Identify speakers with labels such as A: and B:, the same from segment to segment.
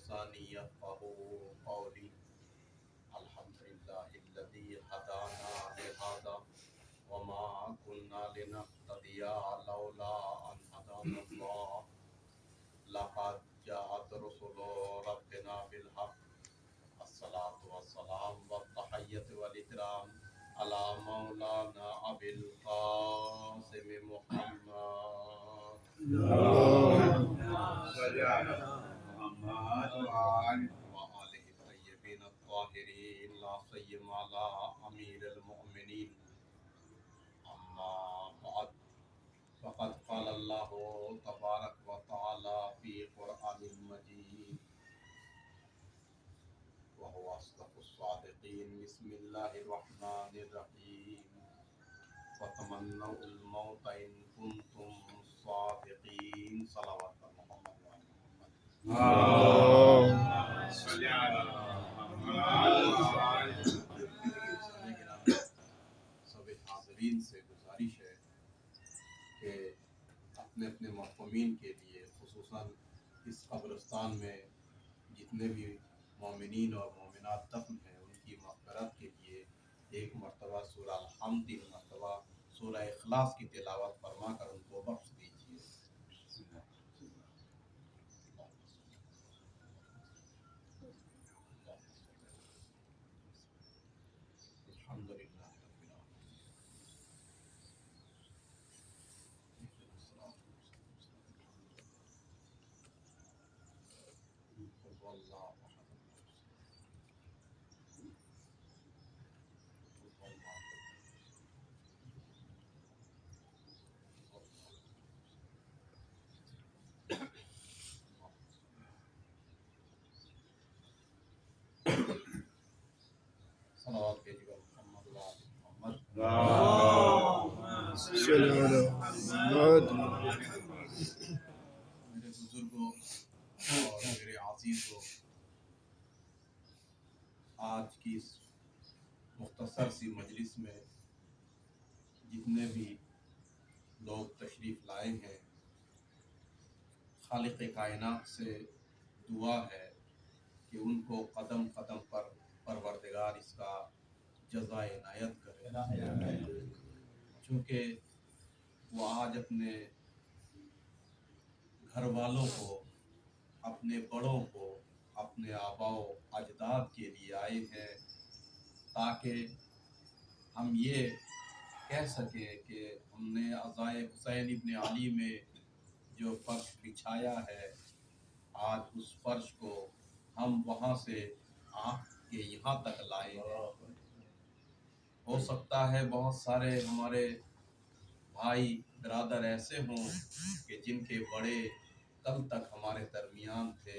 A: بلسانی يفقهوا قولي. الحمد لله الذي هدانا لهذا وما كنا لنهتدي لولا أن هدانا الله. لقد جاءت رسل ربنا بالحق. الصلاة والسلام والتحية والإكرام على مولانا أبي القاسم محمد وآله الطيبين الطاهرين لا سيما على أمير المؤمنين. أما بعد فقد قال الله تبارك وتعالى في قرآن المجيد وهو أصدق الصادقين. بسم الله الرحمن الرحيم. وتمنوا الموت إن كنتم صادقين. صلوات محمد وعلى محمد. سب حاضرین سے گزارش ہے کہ اپنے اپنے مرحومین کے لیے خصوصاً اس قبرستان میں جتنے بھی مومنین اور مومنات دفن ہیں ان کی مغفرت کے لیے ایک مرتبہ سورہ الحمد، 3 مرتبہ سورہ اخلاص کی تلاوت فرما کر ان کو بخش دیجیے. الحمدللہ رب العالمین. صلوات بھیجیے محمد وعلی محمد. میرے بزرگوں اور میرے عزیزوں، آج کی اس مختصر سی مجلس میں جتنے بھی لوگ تشریف لائے ہیں، خالق کائنات سے دعا ہے کہ ان کو قدم قدم پر پروردگار اس کا جزائے عنایت کرے، چونکہ وہ آج اپنے گھر والوں کو، اپنے بڑوں کو، اپنے آباء و اجداد کے لیے آئے ہیں تاکہ ہم یہ کہہ سکیں کہ ہم نے عزائے حسین ابن علی میں جو فرش بچھایا ہے، آج اس فرش کو ہم وہاں سے آ کے یہاں تک لائے ہیں. ہو سکتا ہے بہت سارے ہمارے بھائی برادر ایسے ہوں کہ جن کے بڑے کل تک ہمارے درمیان تھے،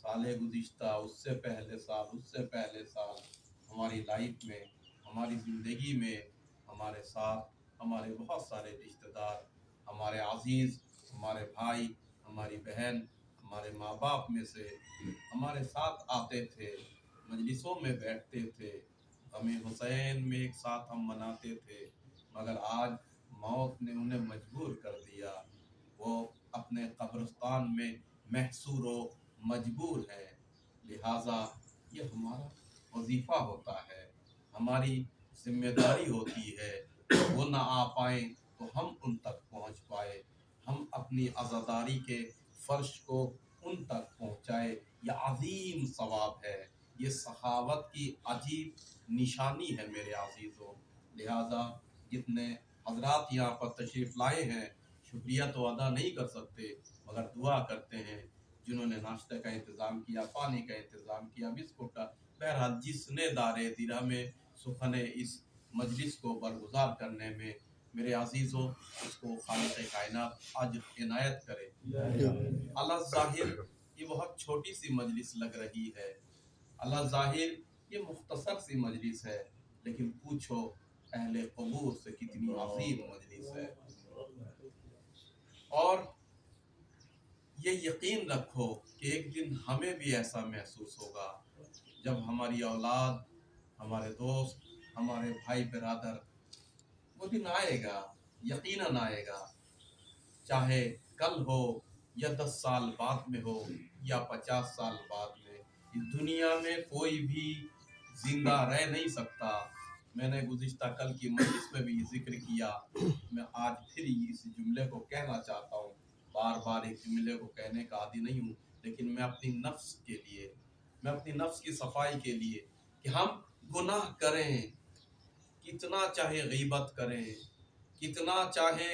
A: سال گزشتہ، اس سے پہلے سال، اس سے پہلے سال ہماری لائف میں، ہماری زندگی میں ہمارے ساتھ ہمارے بہت سارے رشتہ دار، ہمارے عزیز، ہمارے بھائی، ہماری بہن، ہمارے ماں باپ میں سے ہمارے ساتھ آتے تھے، مجلسوں میں بیٹھتے تھے، غم حسین میں ایک ساتھ ہم مناتے تھے، مگر آج موت نے انہیں مجبور کر دیا. وہ اپنے قبرستان میں محصور و مجبور ہے. لہٰذا یہ ہمارا وظیفہ ہوتا ہے، ہماری ذمہ داری ہوتی ہے. وہ نہ آ پائیں تو ہم ان تک پہنچ پائے، ہم اپنی عزاداری کے فرش کو ان تک پہنچائے. یہ عظیم ثواب ہے، یہ سخاوت کی عجیب نشانی ہے میرے عزیزوں. لہٰذا جتنے حضرات یہاں پر تشریف لائے ہیں، شکریہ تو ادا نہیں کر سکتے مگر دعا کرتے ہیں. جنہوں نے ناشتہ کا انتظام کیا، پانی کا انتظام کیا، بسکٹ کا، بہرحال جس نے دارے درہ میں سخن اس مجلس کو برگزار کرنے میں، میرے عزیزوں، اس کو خالق کائنات اجر عنایت کرے. اللہ ظاہر یہ بہت چھوٹی سی مجلس لگ رہی ہے، اللہ ظاہر یہ مختصر سی مجلس ہے، لیکن پوچھو اہل قبور سے کتنی عظیم مجلس ہے. اور یہ یقین رکھو کہ ایک دن ہمیں بھی ایسا محسوس ہوگا جب ہماری اولاد، ہمارے دوست، ہمارے بھائی برادر، وہ دن آئے گا، یقیناً آئے گا، چاہے کل ہو، یا 10 سال بعد میں ہو یا 50 سال بعد میں، اس دنیا میں کوئی بھی زندہ رہ نہیں سکتا۔ میں نے گزشتہ کل کی مجلس میں بھی ذکر کیا، میں آج پھر اس جملے کو کہنا چاہتا ہوں، بار بار ایک جملے کو کہنے کا عادی نہیں ہوں، لیکن میں اپنی نفس کے لیے، میں اپنی نفس کی صفائی کے لیے، کہ ہم گناہ کریں، کتنا چاہے غیبت کریں، کتنا چاہے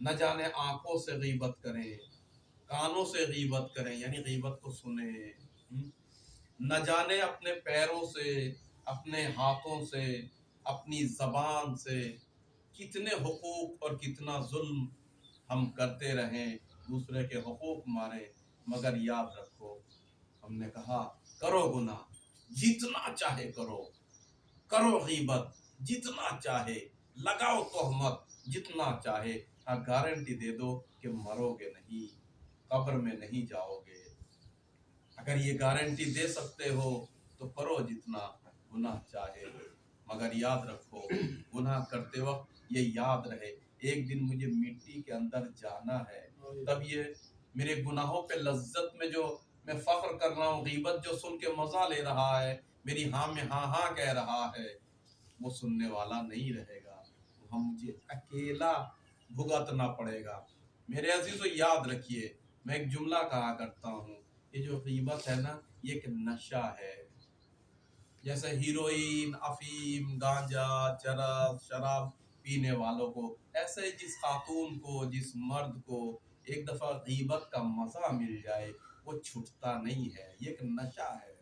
A: نہ جانے آنکھوں سے غیبت کریں، کانوں سے غیبت کریں، یعنی غیبت کو سنیں، نہ جانے اپنے پیروں سے، اپنے ہاتھوں سے، اپنی زبان سے کتنے حقوق اور کتنا ظلم ہم کرتے رہیں، دوسرے کے حقوق ماریں، مگر یاد رکھو، ہم نے کہا کرو گناہ جتنا چاہے کرو، کرو غیبت جتنا چاہے، لگاؤ تہمت جتنا چاہے، گارنٹی دے دو کہ مرو گے نہیں، قبر میں نہیں جاؤ گے۔ اگر یہ گارنٹی دے سکتے ہو تو کرو جتنا گناہ چاہے، مگر یاد رکھو گناہ کرتے وقت یہ یاد رہے ایک دن مجھے مٹی کے اندر جانا ہے، تب یہ میرے گناہوں پہ لذت میں جو میں فخر کر رہا ہوں، غیبت جو سن کے مزہ لے رہا ہے، میری ہاں میں ہاں ہاں کہہ رہا ہے، وہ سننے والا نہیں رہے گا، وہ مجھے اکیلا بھگتنا پڑے گا۔ میرے عزیزو یاد رکھیے، میں ایک جملہ کہا کرتا ہوں، یہ جو غیبت ہے نا، یہ ایک نشہ ہے، جیسے ہیروئن، افیم، گانجا، چرس، شراب پینے والوں کو، ایسے جس خاتون کو، جس مرد کو ایک دفعہ غیبت کا مزہ مل جائے وہ چھٹتا نہیں ہے، یہ ایک نشہ ہے۔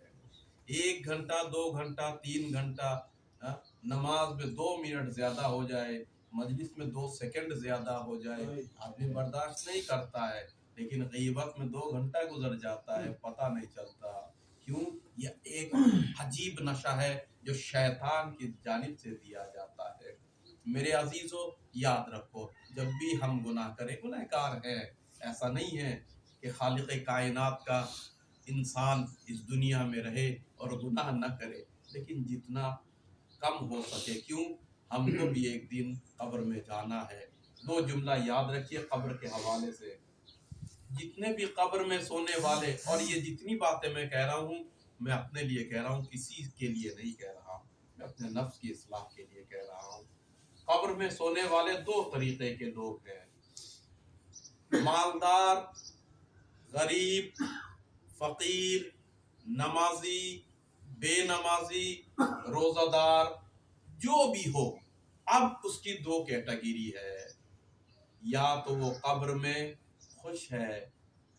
A: 1 گھنٹہ، 2 گھنٹہ، 3 گھنٹہ، نماز میں 2 منٹ زیادہ ہو جائے، مجلس میں 2 سیکنڈ زیادہ ہو جائے، آدمی برداشت نہیں کرتا ہے، لیکن غیبت میں 2 گھنٹہ گزر جاتا ہے، پتہ نہیں چلتا۔ کیوں؟ یہ ایک عجیب نشہ ہے جو شیطان کی جانب سے دیا جاتا ہے۔ میرے عزیزو یاد رکھو، جب بھی ہم گناہ کریں، گناہ کار ہیں، ایسا نہیں ہے کہ خالق کائنات کا انسان اس دنیا میں رہے اور گناہ نہ کرے، لیکن جتنا کم ہو سکے، کیوں؟ ہم کو بھی ایک دن قبر میں جانا ہے۔ 2 جملہ یاد رکھیے قبر کے حوالے سے، جتنے بھی قبر میں سونے والے، اور یہ جتنی باتیں میں کہہ رہا ہوں میں اپنے لیے کہہ رہا ہوں، کسی کے لیے نہیں کہہ رہا ہوں، میں اپنے نفس کی اصلاح کے لیے کہہ رہا ہوں۔ قبر میں سونے والے 2 طریقے کے لوگ ہیں، مالدار، غریب، فقیر، نمازی، بے نمازی، روزہ دار، جو بھی ہو، اب اس کی 2 کیٹیگری ہے، یا تو وہ قبر میں خوش ہے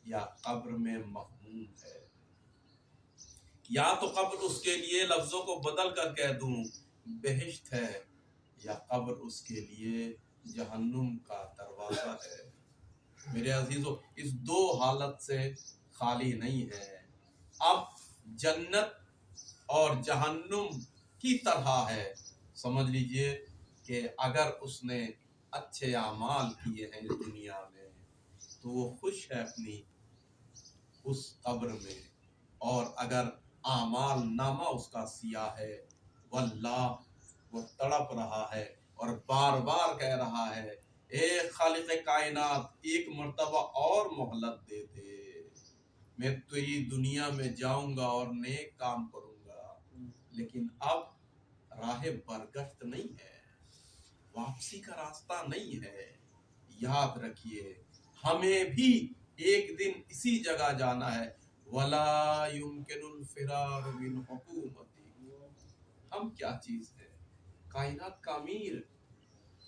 A: یا قبر میں مغموم ہے، یا تو قبر اس کے لیے لفظوں کو بدل کر کہہ دوں بہشت ہے، یا قبر اس کے لیے جہنم کا دروازہ ہے۔ میرے عزیزو اس 2 حالت سے خالی نہیں ہے۔ اب جنت اور جہنم کی طرح ہے، سمجھ لیجئے کہ اگر اس نے اچھے اعمال کیے ہیں اس دنیا میں تو وہ خوش ہے اپنی اس قبر میں، اور اگر اعمال نامہ اس کا سیاہ ہے، واللہ وہ تڑپ رہا ہے اور بار بار کہہ رہا ہے اے خالق کائنات، ایک مرتبہ اور مہلت دے دے، میں تیری دنیا میں جاؤں گا اور نیک کام کروں گا، لیکن اب راہ برگشت نہیں ہے، واپسی کا راستہ نہیں ہے۔ یاد رکھیے ہمیں بھی ایک دن اسی جگہ جانا ہے، وَلَا يُمْكِنُ الْفِرَارُ مِنْ حُكُومَتِهِ۔ ہم کیا چیز ہے؟ کائنات کا امیر،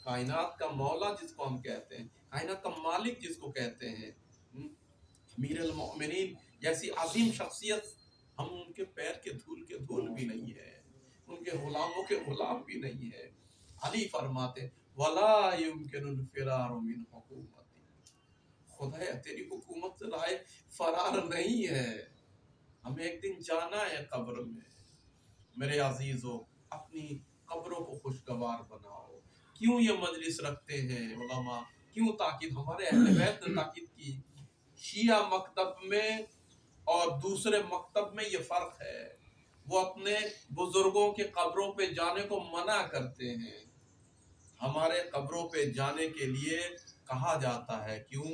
A: کائنات کا مولا جس کو ہم کہتے ہیں، کائنات کا مالک جس کو کہتے ہیں، امیر المؤمنین جیسی عظیم شخصیت، ہم ان کے پیر کے دھول بھی نہیں ہے، ان کے غلاموں کے غلام بھی نہیں ہے۔ علی فرماتے وَلَا يُمْكِنُ الْفِرَارُ مِنْ حُكُومَتِهِ، خدایا تیری حکومت سے رائے فرار نہیں ہے، ہمیں ایک دن جانا ہے قبر میں۔ میرے عزیزو اپنی قبروں کو خوشگوار بناؤ۔ کیوں یہ مجلس رکھتے ہیں علماء؟ کیوں تاکید؟ ہمارے اہل بیت نے تاکید کی، شیعہ مکتب میں اور دوسرے مکتب میں یہ فرق ہے، وہ اپنے بزرگوں کے قبروں پہ جانے کو منع کرتے ہیں، ہمارے قبروں پہ جانے کے لیے کہا جاتا ہے، کیوں؟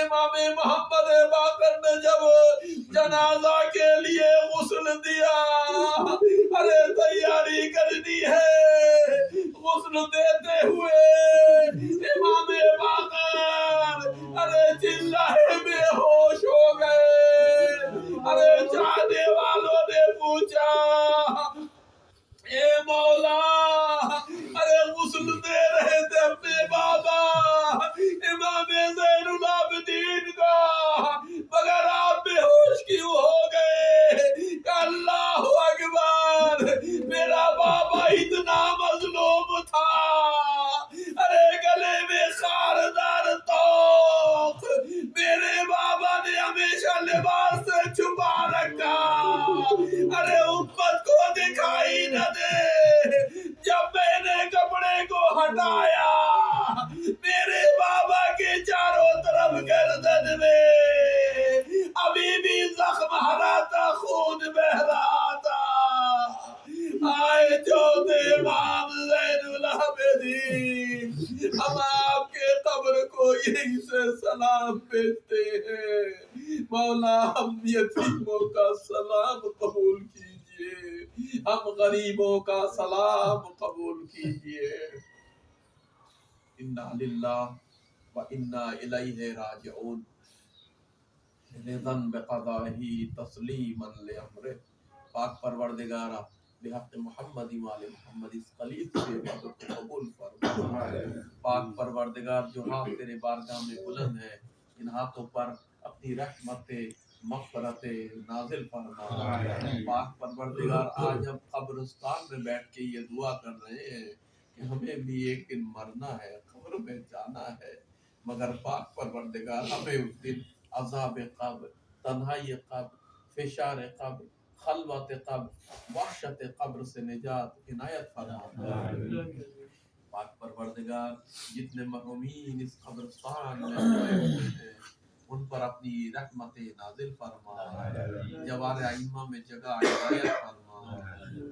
A: امام محمد باقر نے جب جنازہ کے لیے غسل دیا، ارے تیاری کرنی ہے، غسل دیتے ہوئے امام باقر ارے چلائے بے ہوش ہو گئے۔ ارے جانے والوں نے پوچھا اے مولا، ارے غسل دے رہے تھے اپنے بابا امام زین العابدین کا، مگر آپ بے ہوش کیوں ہو گئے؟ کہ اللہ اکبر، میرا بابا اتنا مظلوم تھا، ارے گلے میں خاردار توق میرے بابا نے ہمیشہ لباس سے چھپا رکھا، ارے امت کو دکھائی نہ دے۔ جب میں نے کپڑے کو ہٹایا، میرے بابا کے چاروں طرف گردن میں ابھی بھی زخم ہرا تھا، خون بہ رہا تھا۔ آئے چوتھے امام زین العابدین، ہم آپ کے قبر کو یہیں سے سلام بھیجتے ہیں، مولا ہم یتیموں کا سلام قبول کیجئے، ہم غریبوں کا سلام قبول کیجئے۔ انا للہ و انا الیہ راجعون، رضاً بقضائہ تسلیما لامرہ۔ پاک پروردگارہ بحق محمد وآل محمد اس قلیب سے عبادت کو قبول فرما۔ پاک پروردگار جو ہاتھ تیرے بارگاہ میں بلند ہے، ان ہاتھوں پر اپنی رحمت مغفرت نازل فرما۔ پاک پروردگار آج ہم قبرستان میں بیٹھ کے یہ دعا کر رہے ہیں کہ ہمیں بھی ایک دن مرنا ہے، قبر میں جانا ہے، مگر پاک پروردگار ہمیں اس دن عذاب قبر، تنہائی قبر، فشار قبر، خلوت قبر، وحشت قبر سے نجات عنایت فرما۔ پاک پروردگار جتنے مرحومین اس قبرستان میں سوئے ہوئے ہیں، ان پر اپنی رحمت نازل فرما، جوار ائمہ میں جگہ عنایت فرما،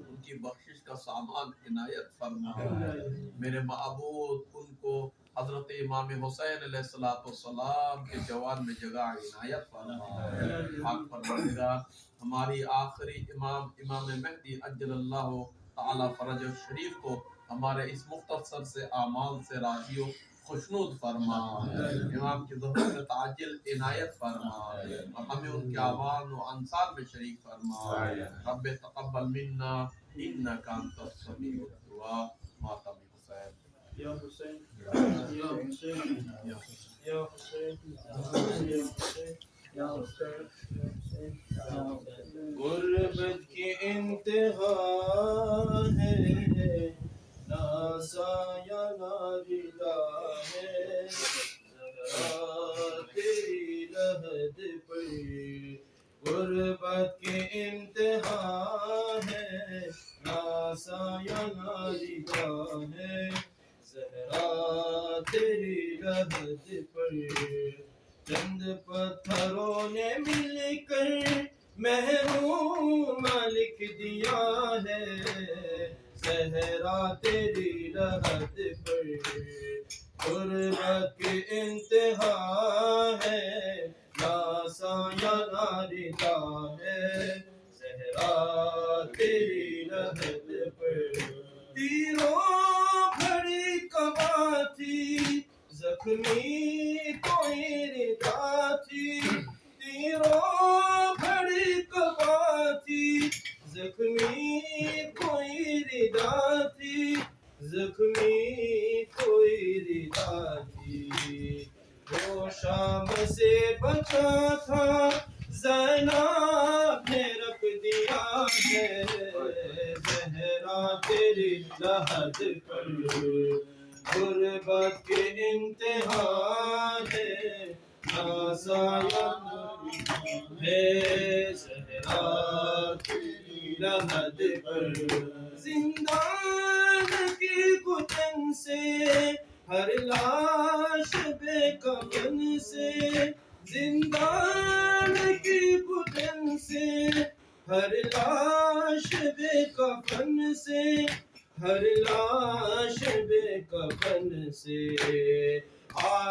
A: ان کی بخشش کا سامان عنایت فرما۔ میرے معبود ان کو حضرت امام حسین علیہ السلام کے جوان میں جگہ عنایت فرما۔ پاک پروردگار ہماری آخری امام مہدی عجل اللہ تعالی فرج الشریف کو ہمارے اس مختصر سے اعمال سے راضی و خوشنود فرما، امام کی ظہور عاجل عنایت فرما، اور ہمیں ان کے اعوان و انصار میں شریک فرما۔ رب تقبل منا انک انت السمیع الدعاء۔ ماتم حسین
B: یا حسین یا حسین یا حسین یا حسین یا حسین۔ غربت کی انتہا ہے، ناسایہ ناردا ہے، تیری لحد پر غربت کی انتہا ہے، ناسایہ ناردا ہے، زہرا تیری لحد پر چند پتھروں نے مل کر محروم لکھ دیا ہے، زہرا تیری لحد پر غربت کی انتہا ہے، ناسایہ ناردا ہے، زہرا تیری لحد پر تیروں بھری قبا تھی، زخمی کوئی ردا تھی، تیروں بھری قبا تھی، زخمی کوئی ردا تھی، زخمی کوئی ردا تھی، وہ شام سے بچا تھا زینب نے رکھ دیا ہے، زہرا تیری لحد پر غربت کی انتہا ہے، ناسایہ ہے، زہرا تیری لحد پر زندان کی گھٹن سے ہر لاش بے کفن سے، زندان کی گھٹن سے ہر لاش بے کفن سے، ہر لاش بے کفن سے،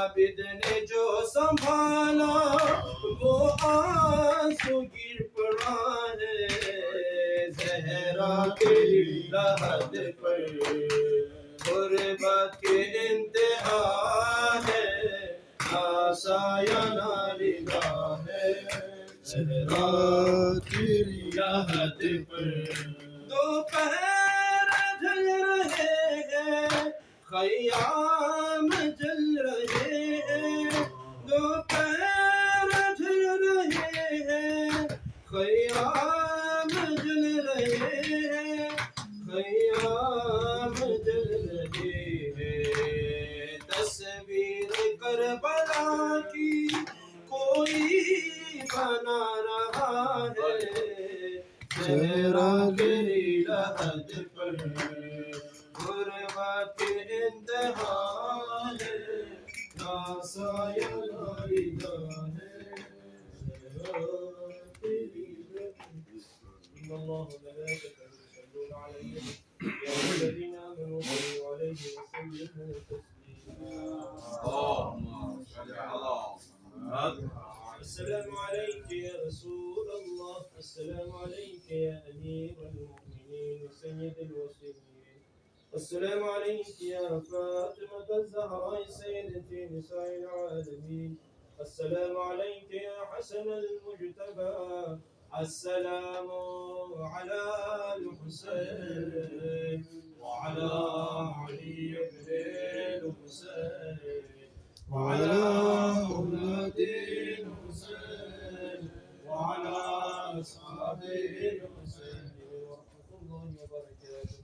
B: عابد نے جو سنبھالا وہ آنسو گر پڑا ہے زہرا کے لحد پر غربت کے انتہا ہے آسایہ ناریگاہ ہے زہرا تیری لحد پر دوپہر ڈھل رہے ہیں خیام جل رہے ہیں دوپہر ڈھل رہے ہیں خیام جل رہے ہیں خیام جل رہے ہیں تصویر کربلا کی کوئی بنا رہا ہے زہرا تیری لحد پر غربت کے انتہا ہے ناسایہ ناریگاہ ہے زہرا تیری إن الله وملائكته يصلون على النبي يا أيها الذين آمنوا صلوا عليه وسلموا تسليما
A: اللهم صل على محمد.
B: السلام عليك يا رسول الله السلام عليك يا أمير المؤمنين وسيد المرسلين السلام عليك يا فاطمة الزهراء سيدة نساء العالمين السلام عليك يا حسن المجتبى السلام على الحسين وعلى علي بن الحسين وعلى أولاد الحسين وعلى أصحاب الحسين ورحمة الله وبركاته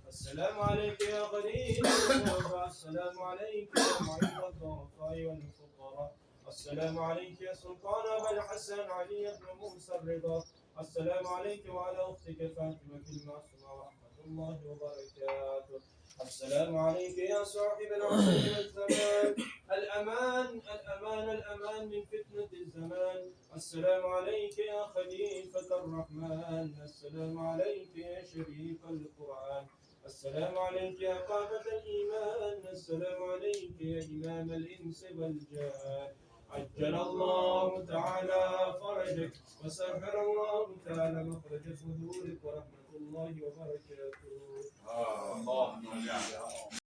B: السلام عليك يا غريب المرضى السلام عليك يا معين الضعفاء والفقراء السلام عليك يا سلطان أبا الحسن علي بن موسى الرضا السلام عليك وعلى أختك فاطمة المعصومة ورحمة الله وبركاته السلام عليك يا صاحب العصر والزمان الأمان الأمان الأمان من فتنة الزمان السلام عليك يا خليفة الرحمن السلام عليك يا شريف القرآن السلام عليك يا قامة الإيمان السلام عليك يا إمام الإنس والجان عجل الله تعالى فرجك وسهل الله تعالى مخرج صدورك ورحمة الله وبركاته
A: اللهم صل على